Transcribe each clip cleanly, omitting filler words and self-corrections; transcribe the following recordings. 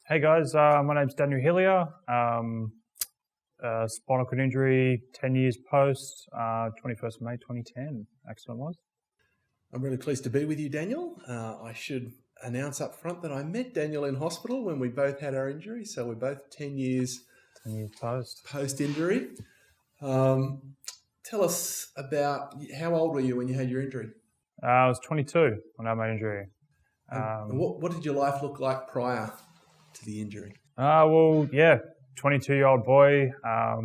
Hey guys, my name's Daniel Hillyer. Spinal cord injury, 10 years post, 21st of May 2010, accident was. I'm really pleased to be with you, Daniel. I should announce up front that I met Daniel in hospital when we both had our injury, so we're both 10 years post-injury. Tell us about, how old were you when you had your injury? I was 22 when I had my injury. And what did your life look like prior to the injury? 22-year-old boy. I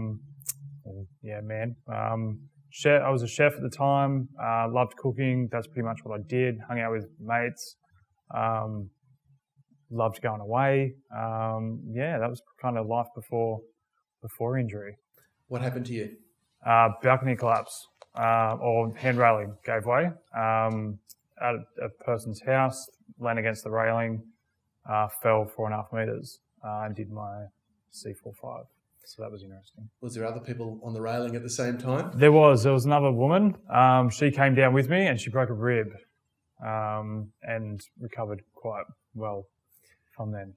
was a chef at the time. Loved cooking. That's pretty much what I did. Hung out with mates. Loved going away. That was kind of life before injury. What happened to you? Balcony collapse, or hand railing gave way. At a person's house, landed against the railing, fell 4.5 meters, and did my C45. So that was interesting. Was there other people on the railing at the same time? There was another woman. She came down with me and she broke a rib, and recovered quite well from then.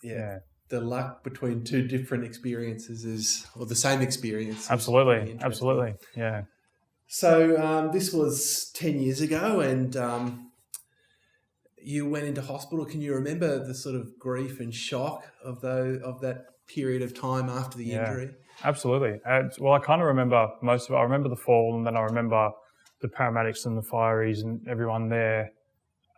Yeah. The luck between two different experiences or the same experience. Absolutely. Yeah. So this was 10 years ago, and you went into hospital. Can you remember the sort of grief and shock of that period of time after the injury? Absolutely. I kind of remember most of it. I remember the fall, and then I remember the paramedics and the fireys and everyone there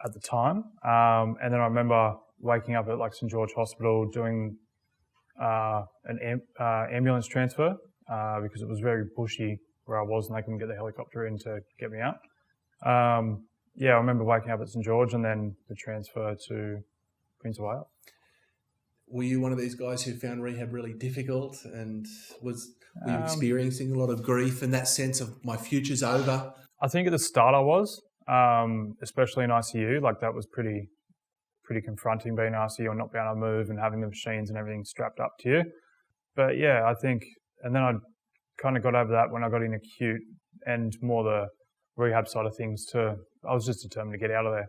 at the time. And then I remember waking up at St. George Hospital doing an ambulance transfer because it was very bushy where I was, and they couldn't get the helicopter in to get me out. I remember waking up at St. George and then the transfer to Prince of Wales. Were you one of these guys who found rehab really difficult, and were you experiencing a lot of grief and that sense of my future's over? I think at the start I was, especially in ICU. That was pretty confronting, being in ICU and not being able to move and having the machines and everything strapped up to you. But yeah, I think, and then I kind of got over that when I got in acute and more the rehab side of things too. I was just determined to get out of there,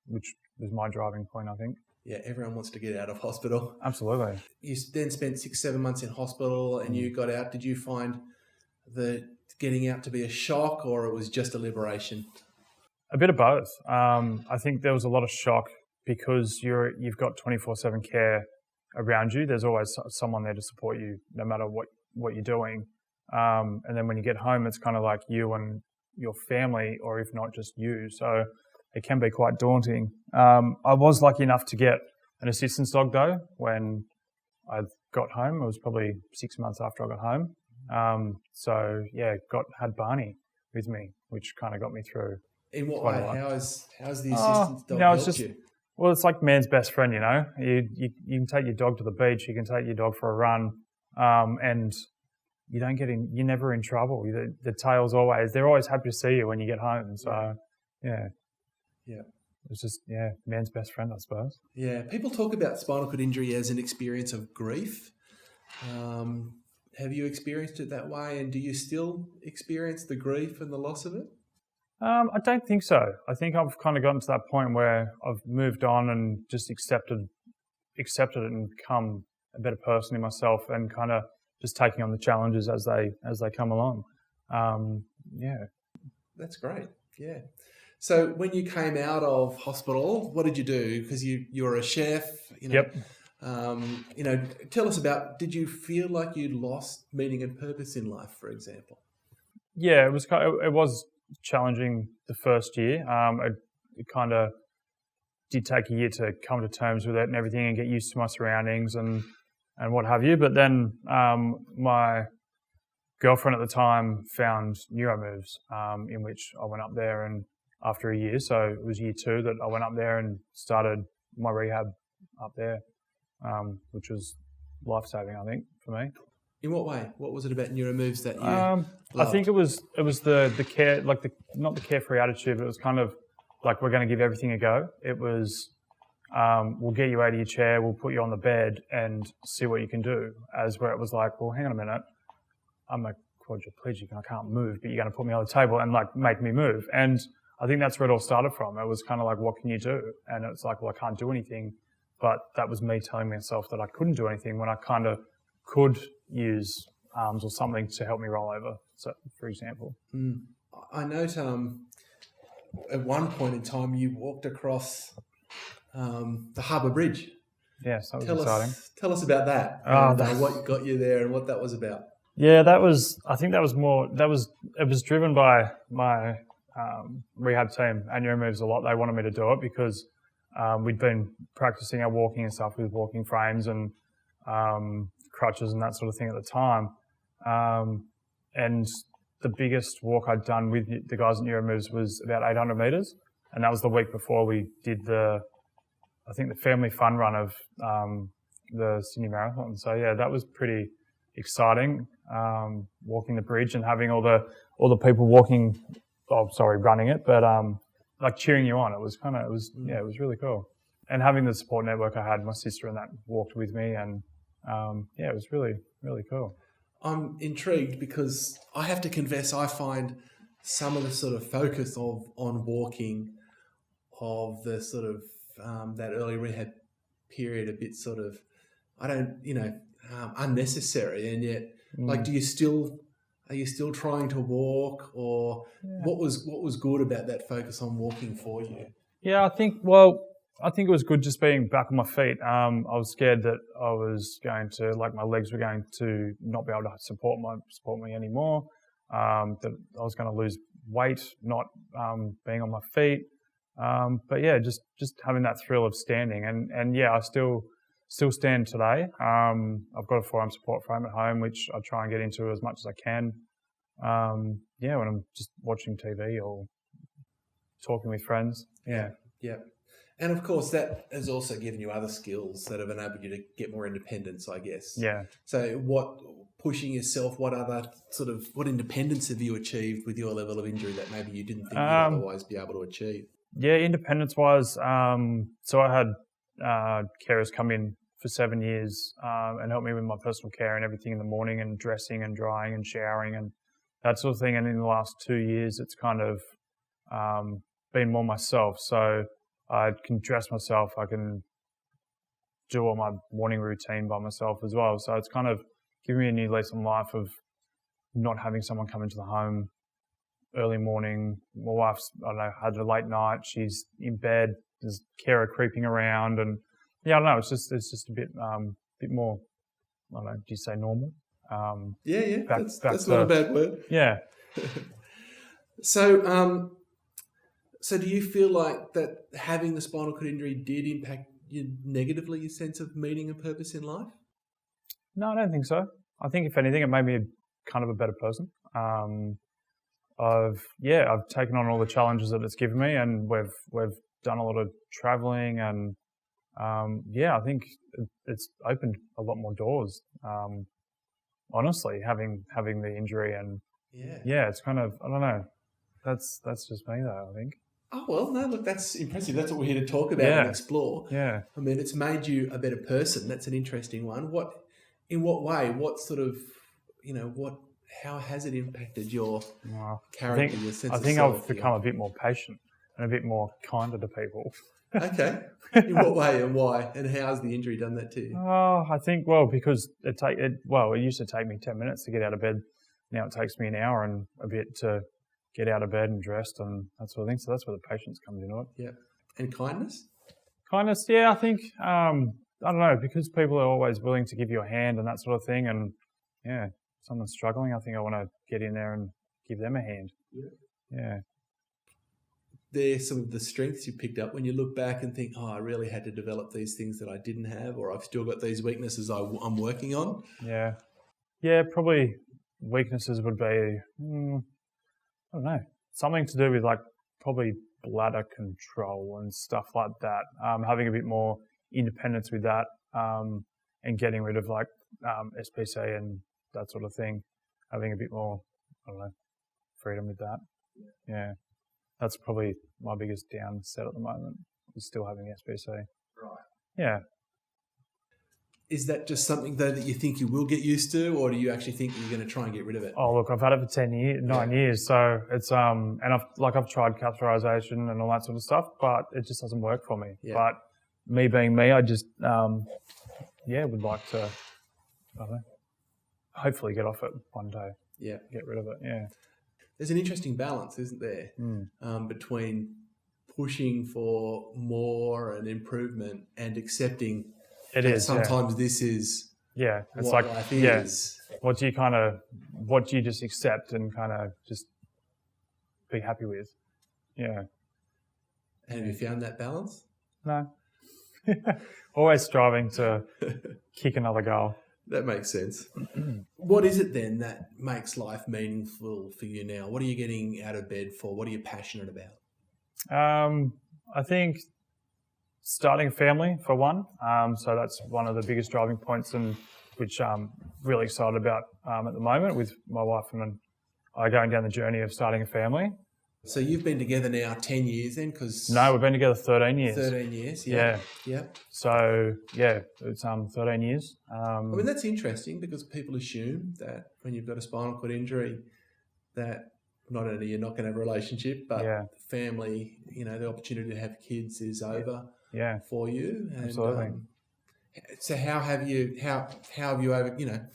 which was my driving point, I think. Yeah, everyone wants to get out of hospital. Absolutely. You then spent 6-7 months in hospital and you got out. Did you find the getting out to be a shock, or it was just a liberation? A bit of both. I think there was a lot of shock because you've got 24/7 care around you. There's always someone there to support you no matter what you're doing. And then when you get home, it's kind of like you and your family, or if not just you. So it can be quite daunting. I was lucky enough to get an assistance dog though when I got home. It was probably 6 months after I got home. Had Barney with me, which kind of got me through. In what way? How's the assistance dog helped you? Well, it's like man's best friend, you know. You can take your dog to the beach, you can take your dog for a run, and you don't get in. You're never in trouble. The tail's they're always happy to see you when you get home. So, yeah. It's just man's best friend, I suppose. Yeah, people talk about spinal cord injury as an experience of grief. Have you experienced it that way, and do you still experience the grief and the loss of it? I don't think so. I think I've kind of gotten to that point where I've moved on and just accepted it and become a better person in myself, and kind of just taking on the challenges as they come along. That's great. Yeah. So when you came out of hospital, what did you do? Because you were a chef. Yep. Tell us about. Did you feel like you'd lost meaning and purpose in life, for example? Yeah, it was challenging the first year. It kind of did take a year to come to terms with it and everything, and get used to my surroundings and what have you. But then my girlfriend at the time found Neuromoves, in which I went up there, and after a year, so it was year 2 that I went up there and started my rehab up there, which was life-saving, I think, for me. In what way? What was it about Neuromoves that you loved? I think it was the care, not the carefree attitude, but it was kind of like, we're going to give everything a go. It was, we'll get you out of your chair, we'll put you on the bed and see what you can do. As where it was like, well, hang on a minute, I'm a quadriplegic and I can't move, but you're going to put me on the table and make me move. And I think that's where it all started from. It was kind of like, what can you do? And it's like, well, I can't do anything. but that was me telling myself that I couldn't do anything when I kind of could use arms or something to help me roll over, so, for example. I note at one point in time you walked across the Harbour Bridge. Yes, that was exciting. Tell us about that. What got you there and what that was about. Yeah, it was driven by my rehab team at Neuromoves a lot. They wanted me to do it because we'd been practicing our walking and stuff with walking frames and crutches and that sort of thing at the time. And the biggest walk I'd done with the guys at Neuromoves was about 800 metres. And that was the week before we did the family fun run of the Sydney Marathon. So yeah, that was pretty exciting, walking the bridge and having all the people running it, but like cheering you on. It was really cool. And having the support network I had, my sister and that walked with me, and it was really, really cool. I'm intrigued because I have to confess I find some of the sort of focus on walking of the sort of that early rehab period a bit sort of, unnecessary, and yet like, are you still trying to walk, or what was good about that focus on walking for you? Yeah, I think it was good just being back on my feet. I was scared that I was going to, my legs were going to not be able to support me anymore. That I was going to lose weight, not being on my feet. But yeah, just having that thrill of standing, and yeah, I still stand today. I've got a forearm support frame at home, which I try and get into as much as I can. When I'm just watching TV or talking with friends. Yeah. And of course, that has also given you other skills that have enabled you to get more independence, I guess. Yeah. So pushing yourself, what independence have you achieved with your level of injury that maybe you didn't think you'd otherwise be able to achieve? Yeah, independence-wise, so I had carers come in for 7 years and help me with my personal care and everything in the morning, and dressing and drying and showering and that sort of thing. And in the last 2 years, it's kind of been more myself. So I can dress myself. I can do all my morning routine by myself as well. So it's kind of given me a new lease on life of not having someone come into the home early morning. My wife's, had a late night. She's in bed. There's carer creeping around, and yeah, I don't know. It's just a bit more. I don't know. Do you say normal? That's not a bad word. Yeah. So do you feel like that having the spinal cord injury did impact you negatively, your sense of meaning and purpose in life? No, I don't think so. I think if anything, it made me kind of a better person. I've taken on all the challenges that it's given me, and we've done a lot of traveling, and I think it's opened a lot more doors. Honestly, having the injury, and it's kind of, I don't know. That's just me though, I think. Oh, well, no, look, that's impressive. That's what we're here to talk about and explore. Yeah. I mean, it's made you a better person. That's an interesting one. In what way? What sort of, how has it impacted your character, your sense of self? I think I've become a bit more patient and a bit more kinder to people. Okay. In what way and why? And how has the injury done that to you? I think, because it used to take me 10 minutes to get out of bed. Now it takes me an hour and a bit to get out of bed and dressed and that sort of thing. So that's where the patience comes into it. Yeah. And kindness? Kindness, yeah, I think, I don't know, because people are always willing to give you a hand and that sort of thing. And yeah, if someone's struggling, I think I want to get in there and give them a hand. Yeah. They're some of the strengths you picked up when you look back and think, I really had to develop these things that I didn't have, or I've still got these weaknesses I'm working on? Yeah. Yeah, probably weaknesses would be, I don't know, something to do with probably bladder control and stuff like that. Having a bit more independence with that, and getting rid of SPC and that sort of thing. Having a bit more, I don't know, freedom with that. Yeah. That's probably my biggest downset at the moment, is still having SPC. Right. Yeah. Is that just something, though, that you think you will get used to, or do you actually think you're going to try and get rid of it? Oh, look, I've had it for 9 years, so it's and I've tried catheterization and all that sort of stuff, but it just doesn't work for me. Yeah. But me being me, I just would like to, I don't know, hopefully get off it one day. Yeah. Get rid of it. Yeah. There's an interesting balance, isn't there, between pushing for more and improvement and accepting that sometimes this is it's what like life is. What do you just accept and kind of just be happy with? Yeah. And have you found that balance? No. Always striving to kick another goal. That makes sense. What is it then that makes life meaningful for you now? What are you getting out of bed for? What are you passionate about? I think starting a family for one. So that's one of the biggest driving points, and which I'm really excited about at the moment with my wife and I going down the journey of starting a family. So you've been together now 10 years then? No, we've been together 13 years. 13 years, yeah. So, it's 13 years. I mean, that's interesting because people assume that when you've got a spinal cord injury that not only you're not going to have a relationship, but family, the opportunity to have kids is over for you. And, absolutely. So how have you over,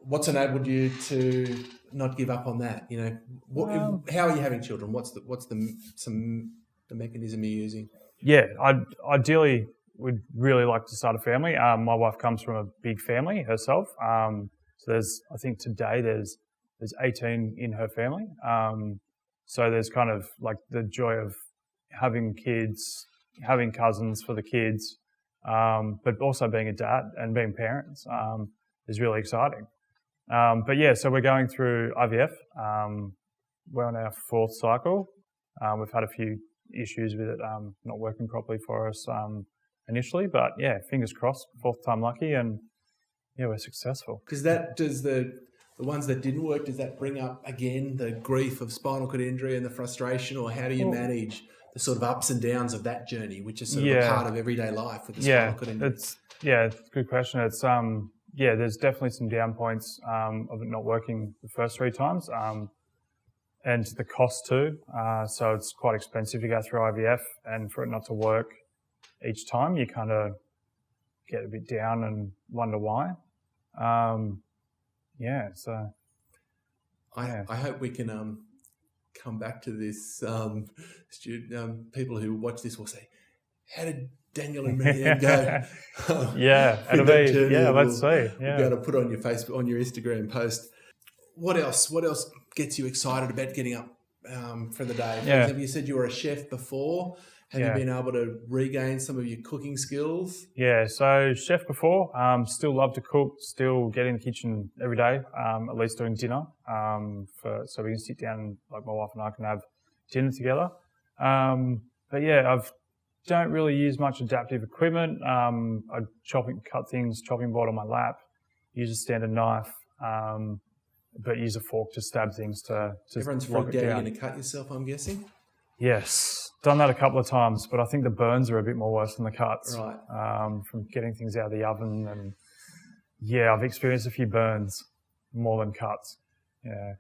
what's enabled you to not give up on that? How are you having children? What's the mechanism you're using? Yeah, ideally would really like to start a family. My wife comes from a big family herself. So I think today there's 18 in her family. So there's kind of like the joy of having kids, having cousins for the kids, but also being a dad and being parents is really exciting. So we're going through IVF. We're on our 4th cycle. We've had a few issues with it not working properly for us initially, but fingers crossed, 4th time lucky, and we're successful. Because does the ones that didn't work, does that bring up again the grief of spinal cord injury and the frustration, or how do you manage the sort of ups and downs of that journey, which is sort of a part of everyday life with the spinal cord injury? It's a good question. It's there's definitely some down points of it not working the first 3 times, and the cost too. So it's quite expensive to go through IVF, and for it not to work each time, you kind of get a bit down and wonder why. I hope we can come back to this. People who watch this will say, "How did Daniel and Marianne go?" Let's see. We'll be able to put on your Facebook, on your Instagram post. What else gets you excited about getting up for the day? For example, you said you were a chef before. Have you been able to regain some of your cooking skills? Yeah, so chef before, still love to cook, still get in the kitchen every day, at least doing dinner, so we can sit down, like my wife and I can have dinner together. I don't really use much adaptive equipment. I cut things, chopping board on my lap, use a standard knife, but use a fork to stab things to Everyone's freaked out you're going to cut yourself, I'm guessing? Yes, done that a couple of times, but I think the burns are a bit more worse than the cuts. Right. From getting things out of the oven, and I've experienced a few burns more than cuts. Yeah,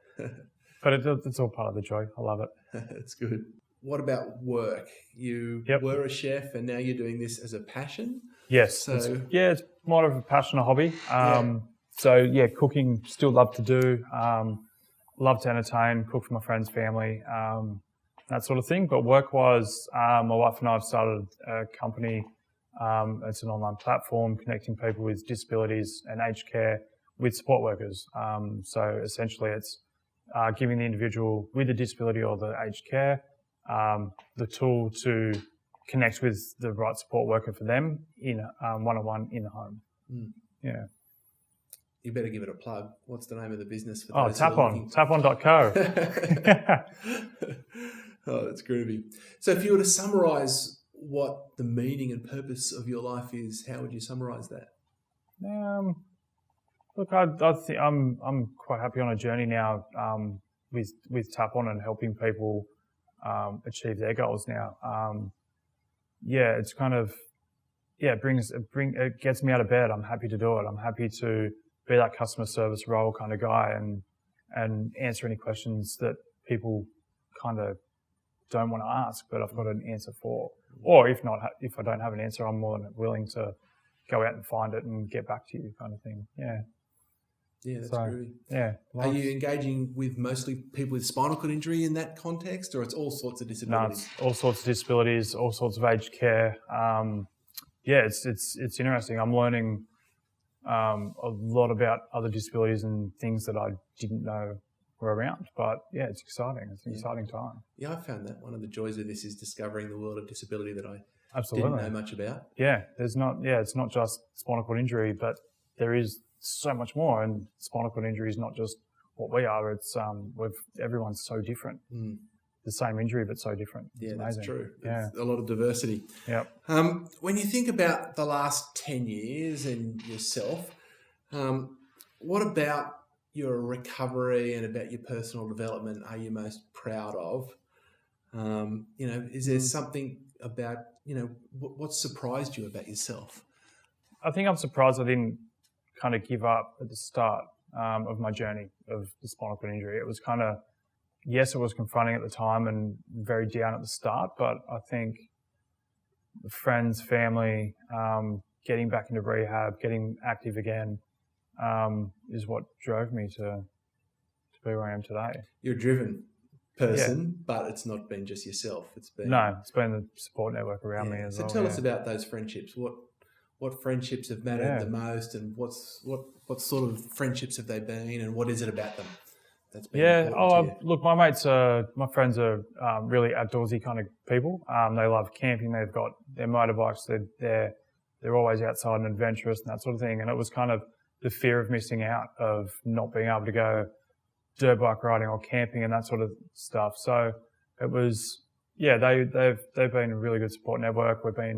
but it's all part of the joy. I love it. That's good. What about work? You were a chef, and now you're doing this as a passion. Yes. So it's more of a passion, a hobby. Cooking still love to do. Love to entertain, cook for my friends, family. That sort of thing. But work-wise, my wife and I have started a company. It's an online platform connecting people with disabilities and aged care with support workers. So essentially it's giving the individual with the disability or the aged care the tool to connect with the right support worker for them in one-on-one in the home. Mm. Yeah. You better give it a plug. What's the name of the business? For those Tapon.co. Oh, that's groovy. So if you were to summarise what the meaning and purpose of your life is, how would you summarise that? Look, I think I'm quite happy on a journey now with Tapon and helping people achieve their goals now. It's kind of it gets me out of bed. I'm happy to do it. I'm happy to be that customer service role kind of guy and answer any questions that people kind of don't want to ask, but I've got an answer for. Or if not, if I don't have an answer, I'm more than willing to go out and find it and get back to you, kind of thing. Yeah. Yeah, that's groovy. Yeah. Are you engaging with mostly people with spinal cord injury in that context, or it's all sorts of disabilities? No, it's all sorts of disabilities, all sorts of aged care. Yeah, it's interesting. I'm learning a lot about other disabilities and things that I didn't know were around. But yeah, it's exciting. It's an exciting time. Yeah, I found that one of the joys of this is discovering the world of disability that I Absolutely didn't know much about. Yeah, it's not just spinal cord injury, but there is so much more. And spinal cord injury is not just what we are. It's everyone's so different. The same injury, but so different. It's amazing. That's true. Yeah. It's a lot of diversity. Yeah. When you think about the last 10 years and yourself, what about your recovery and about your personal development are you most proud of? Is there something about, what surprised you about yourself? I think I'm surprised I didn't kind of give up at the start of my journey of the spinal cord injury. It was kind of, yes, it was confronting at the time and very down at the start, but I think friends, family, getting back into rehab, getting active again, is what drove me to be where I am today. You're a driven person, but it's not been just yourself. It's been the support network around me as well. So tell us about those friendships. What friendships have mattered the most, and what sort of friendships have they been, and what is it about them that's been important to you? Look, my friends are really outdoorsy kind of people. They love camping. They've got their motorbikes. They're always outside and adventurous and that sort of thing. And it was kind of the fear of missing out, of not being able to go dirt bike riding or camping and that sort of stuff. So it was, they've been a really good support network. I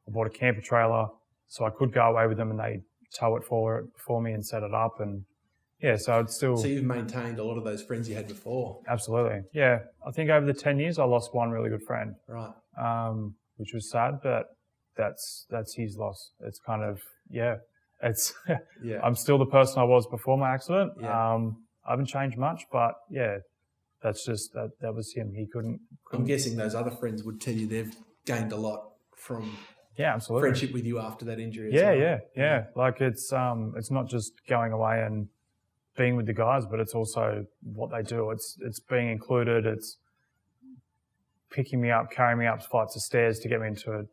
bought a camper trailer so I could go away with them and they tow it for me and set it up. And so it's still... So you've maintained a lot of those friends you had before? Absolutely. Yeah. I think over the 10 years I lost one really good friend. Right. Which was sad, but that's his loss. It's kind of, I'm still the person I was before my accident. Yeah. I haven't changed much, but that's just, that was him. He couldn't... I'm guessing those other friends would tell you they've gained a lot from absolutely. Friendship with you after that injury. Yeah. Like it's not just going away and being with the guys, but it's also what they do. It's being included. It's picking me up, carrying me up flights of stairs to get me into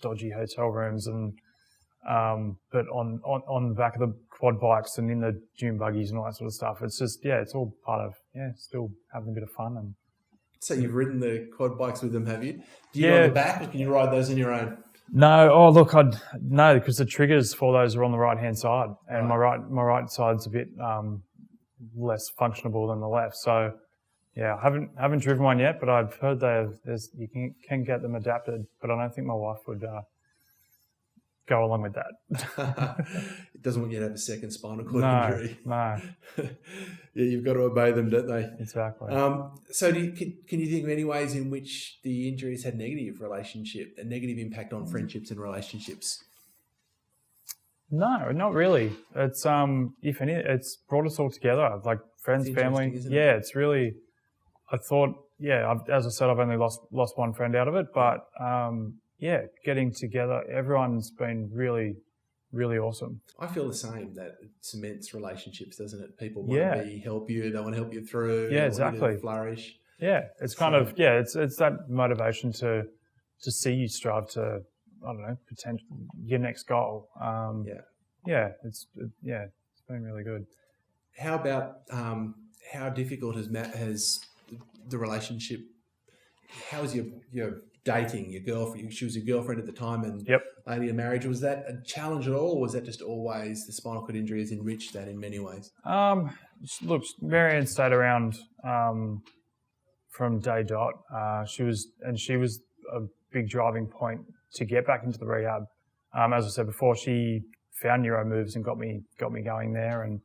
dodgy hotel rooms, and but on the back of the quad bikes and in the dune buggies and all that sort of stuff. It's just it's all part of still having a bit of fun. And so you've ridden the quad bikes with them, have you? Do you ride the back, or can you ride those on your own? No. Oh, look, no, because the triggers for those are on the right-hand side, and my right side's a bit less functionable than the left. So, I haven't driven one yet, but I've heard you can get them adapted, but I don't think my wife would go along with that. It doesn't want you to have a second spinal cord injury. No. You've got to obey them, don't they? Exactly. So can you think of any ways in which the injuries had a negative impact on friendships and relationships? No, not really. It's if any, it's brought us all together, like friends, family. It's really. I thought, as I said, I've only lost one friend out of it, but getting together, everyone's been really, really awesome. I feel the same, that it cements relationships, doesn't it? People want to help you, they want to help you through. Yeah, exactly. Want you to flourish. Yeah, it's kind of it's that motivation to see you strive to, I don't know, your next goal. It's been really good. How about how difficult has the relationship? How is your dating, your girlfriend? She was your girlfriend at the time, and later your marriage. Was that a challenge at all, or was that just always the spinal cord injury has enriched that in many ways? Look, Marianne stayed around from day dot. She was a big driving point to get back into the rehab. As I said before, she found Neuromoves and got me going there, and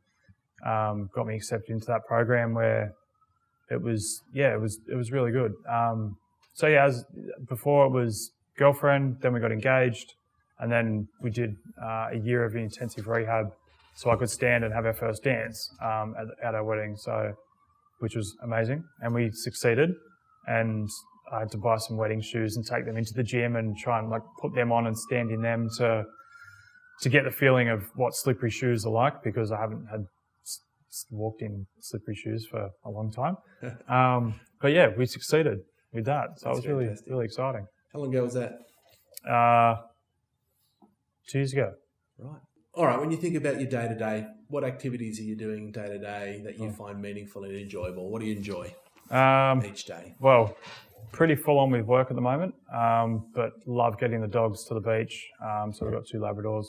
got me accepted into that program where it was really good. As before it was girlfriend, then we got engaged, and then we did a year of intensive rehab so I could stand and have our first dance at our wedding, which was amazing, and we succeeded. And I had to buy some wetting shoes and take them into the gym and try and like put them on and stand in them to get the feeling of what slippery shoes are like, because I haven't had walked in slippery shoes for a long time. But yeah, we succeeded with that. So it was really, really exciting. How long ago was that? 2 years ago. Right. All right. When you think about your day-to-day, what activities are you doing day-to-day that you find meaningful and enjoyable? What do you enjoy each day? Well, pretty full on with work at the moment, but love getting the dogs to the beach. So we've got 2 Labradors.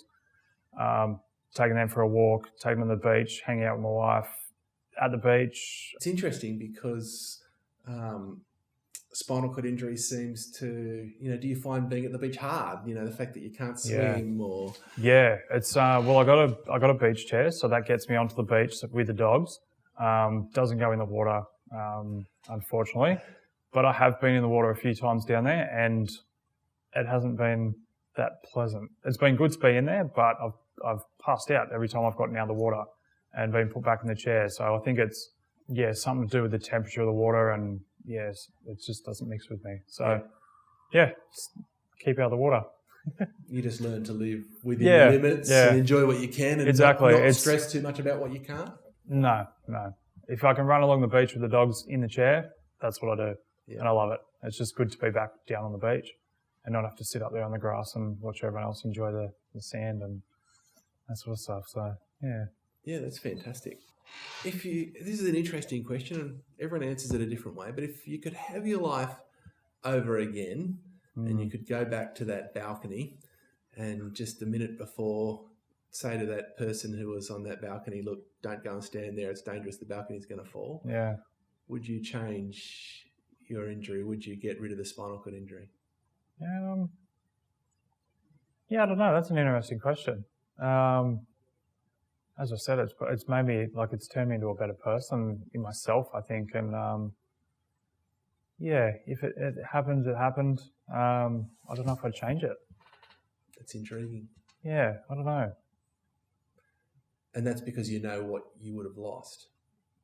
Taking them for a walk, taking them to the beach, hanging out with my wife at the beach. It's interesting because spinal cord injury seems to, do you find being at the beach hard? The fact that you can't swim or... Yeah, it's, well, I got a beach chair, so that gets me onto the beach with the dogs. Doesn't go in the water, unfortunately, but I have been in the water a few times down there and it hasn't been that pleasant. It's been good to be in there, but I've passed out every time I've gotten out of the water and been put back in the chair. So I think it's, something to do with the temperature of the water, and it just doesn't mix with me. So keep out of the water. You just learn to live within the limits and enjoy what you can and not stress too much about what you can't? No. If I can run along the beach with the dogs in the chair, that's what I do. Yeah. And I love it. It's just good to be back down on the beach and not have to sit up there on the grass and watch everyone else enjoy the sand and that sort of stuff. So, yeah. Yeah, that's fantastic. This is an interesting question, and everyone answers it a different way, but if you could have your life over again and you could go back to that balcony and just a minute before say to that person who was on that balcony, look, don't go and stand there, it's dangerous, the balcony's going to fall. Yeah. Would you change your injury? Would you get rid of the spinal cord injury? I don't know. That's an interesting question. As I said, it's made me, it's turned me into a better person in myself, I think. And if it happened, it happened. I don't know if I'd change it. That's intriguing. Yeah, I don't know. And that's because you know what you would have lost.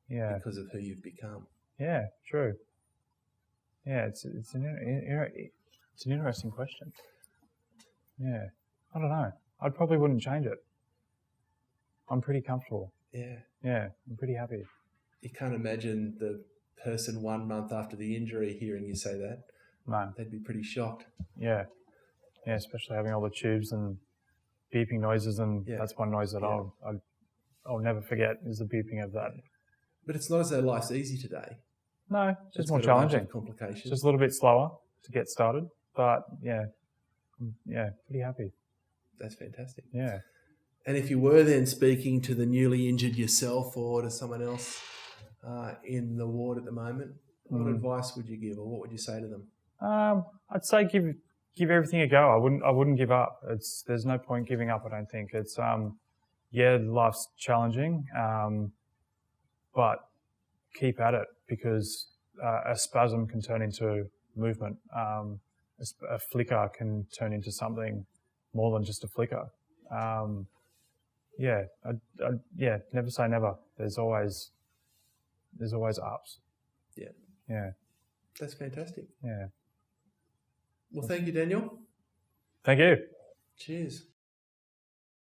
Yeah. Because of who you've become. Yeah, true. Yeah, it's an interesting question. Yeah, I don't know. I probably wouldn't change it. I'm pretty comfortable. Yeah. Yeah, I'm pretty happy. You can't imagine the person 1 month after the injury hearing you say that. No. They'd be pretty shocked. Yeah. Yeah, especially having all the tubes and beeping noises, and that's one noise that I'll never forget is the beeping of that. But it's not as though life's easy today. No, it's just more challenging. Complications. Just a little bit slower to get started, but pretty happy. That's fantastic. Yeah. And if you were then speaking to the newly injured yourself or to someone else in the ward at the moment, what advice would you give, or what would you say to them? I'd say give everything a go. I wouldn't give up. There's no point giving up. I don't think it's life's challenging, but keep at it, because a spasm can turn into movement. A flicker can turn into something more than just a flicker. Never say never. There's always ups. Yeah. Yeah. That's fantastic. Yeah. Well, thank you, Daniel. Thank you. Cheers.